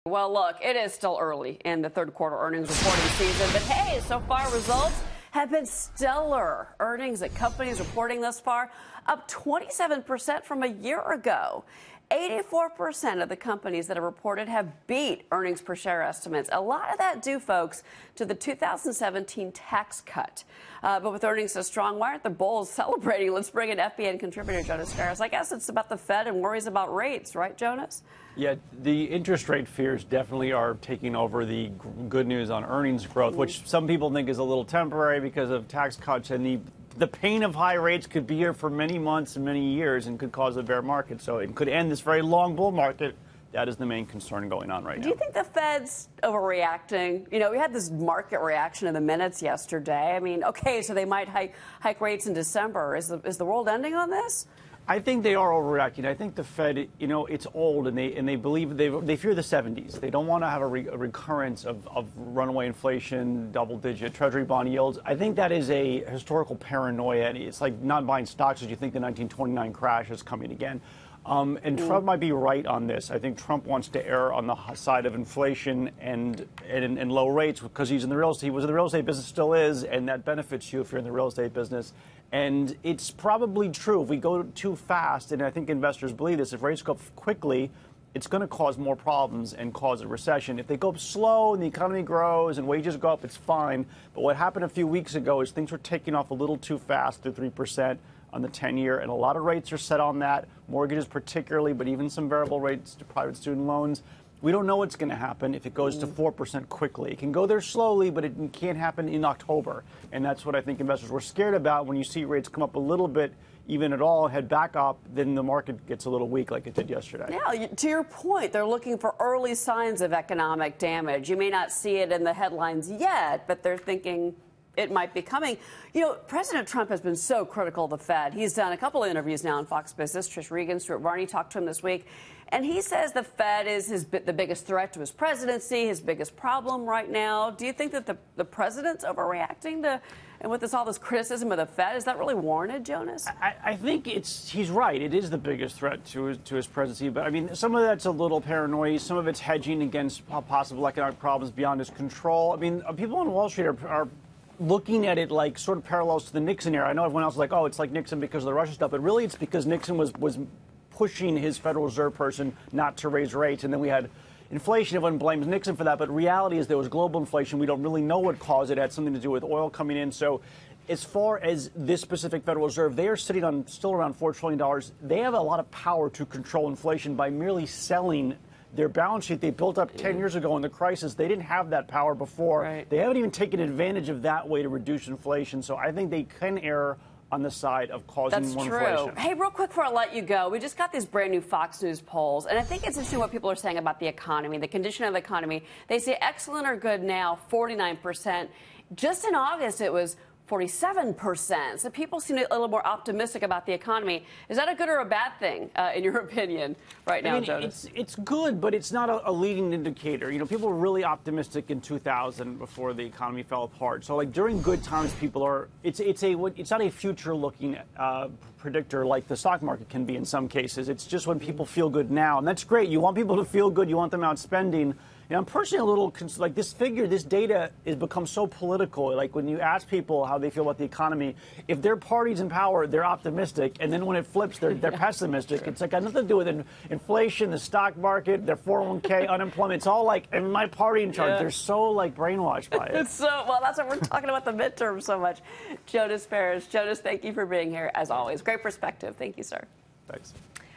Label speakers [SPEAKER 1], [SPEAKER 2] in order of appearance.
[SPEAKER 1] Well, look, it is still early in the third quarter earnings reporting season, but hey, so far results have been stellar. Earnings at companies reporting thus far up 27% from a year ago. 84% of the companies that have reported have beat earnings per share estimates. A lot of that due, folks, to the 2017 tax cut. But with earnings so strong, why aren't the bulls celebrating? Let's bring in FBN contributor Jonas Ferris. I guess it's about the Fed and worries about rates, right, Jonas?
[SPEAKER 2] Yeah, the interest rate fears definitely are taking over the good news on earnings growth, which some people think is a little temporary because of tax cuts, and the pain of high rates could be here for many months and many years and could cause a bear market. So it could end this very long bull market. That is the main concern going on right now.
[SPEAKER 1] Do you think the Fed's overreacting? You know, we had this market reaction in the minutes yesterday. I mean, okay, so they might hike rates in December. Is the world ending on this?
[SPEAKER 2] I think they are overreacting. I think the Fed, you know, it's old, and they believe they fear the 70s. They don't want to have a recurrence of runaway inflation, double-digit Treasury bond yields. I think that is a historical paranoia. It's like not buying stocks as you think the 1929 crash is coming again. And Trump might be right on this. I think Trump wants to err on the side of inflation and low rates because he's in the real estate. He was in the real estate business, still is, and that benefits you if you're in the real estate business. And it's probably true. If we go too fast, and I think investors believe this, if rates go up quickly, it's going to cause more problems and cause a recession. If they go up slow and the economy grows and wages go up, it's fine. But what happened a few weeks ago is things were taking off a little too fast to 3% on the 10-year, and a lot of rates are set on that, mortgages particularly, but even some variable rates to private student loans. We don't know what's going to happen if it goes to 4% quickly. It can go there slowly, but it can't happen in October. And that's what I think investors were scared about. When you see rates come up a little bit, even at all, head back up, then the market gets a little weak like it did yesterday.
[SPEAKER 1] Now, to your point, they're looking for early signs of economic damage. You may not see it in the headlines yet, but they're thinking it might be coming. You know, President Trump has been so critical of the Fed. He's done a couple of interviews now on Fox Business. Trish Regan, Stuart Varney talked to him this week. And he says the Fed is the biggest threat to his presidency, his biggest problem right now. Do you think that the president's overreacting to, and with all this criticism of the Fed, is that really warranted, Jonas?
[SPEAKER 2] I think he's right. It is the biggest threat to his presidency. But, I mean, some of that's a little paranoia. Some of it's hedging against possible economic problems beyond his control. I mean, people on Wall Street are looking at it like sort of parallels to the Nixon era. I know everyone else is like, oh, it's like Nixon because of the Russia stuff. But really it's because Nixon was pushing his Federal Reserve person not to raise rates. And then we had inflation. Everyone blames Nixon for that. But reality is there was global inflation. We don't really know what caused it. It had something to do with oil coming in. So as far as this specific Federal Reserve, they are sitting on still around $4 trillion. They have a lot of power to control inflation by merely selling their balance sheet they built up 10 years ago in the crisis. They didn't have that power before.
[SPEAKER 1] Right.
[SPEAKER 2] They haven't even taken advantage of that way to reduce inflation. So I think they can err on the side of causing more inflation.
[SPEAKER 1] That's true. Hey, real quick before I let you go, we just got these brand new Fox News polls, and I think it's interesting what people are saying about the economy, the condition of the economy. They say excellent or good now, 49%. Just in August, it was 47%. So people seem a little more optimistic about the economy. Is that a good or a bad thing, in your opinion, right now, Jonas?
[SPEAKER 2] It's good, but it's not a leading indicator. You know, people were really optimistic in 2000 before the economy fell apart. So, like, during good times, people are. It's not a future-looking predictor like the stock market can be in some cases. It's just when people feel good now, and that's great. You want people to feel good. You want them out spending. You know, I'm personally a little like this data has become so political. Like when you ask people how they feel about the economy, if their party's in power, they're optimistic, and then when it flips, they're pessimistic. Sure. It's like got nothing to do with inflation, the stock market, their 401k, unemployment. It's all like, and my party in charge. Yeah. They're so like brainwashed by it.
[SPEAKER 1] It's so well. That's what we're talking about the midterm so much. Jonas Ferris, Jonas, thank you for being here as always. Great perspective. Thank you, sir.
[SPEAKER 2] Thanks.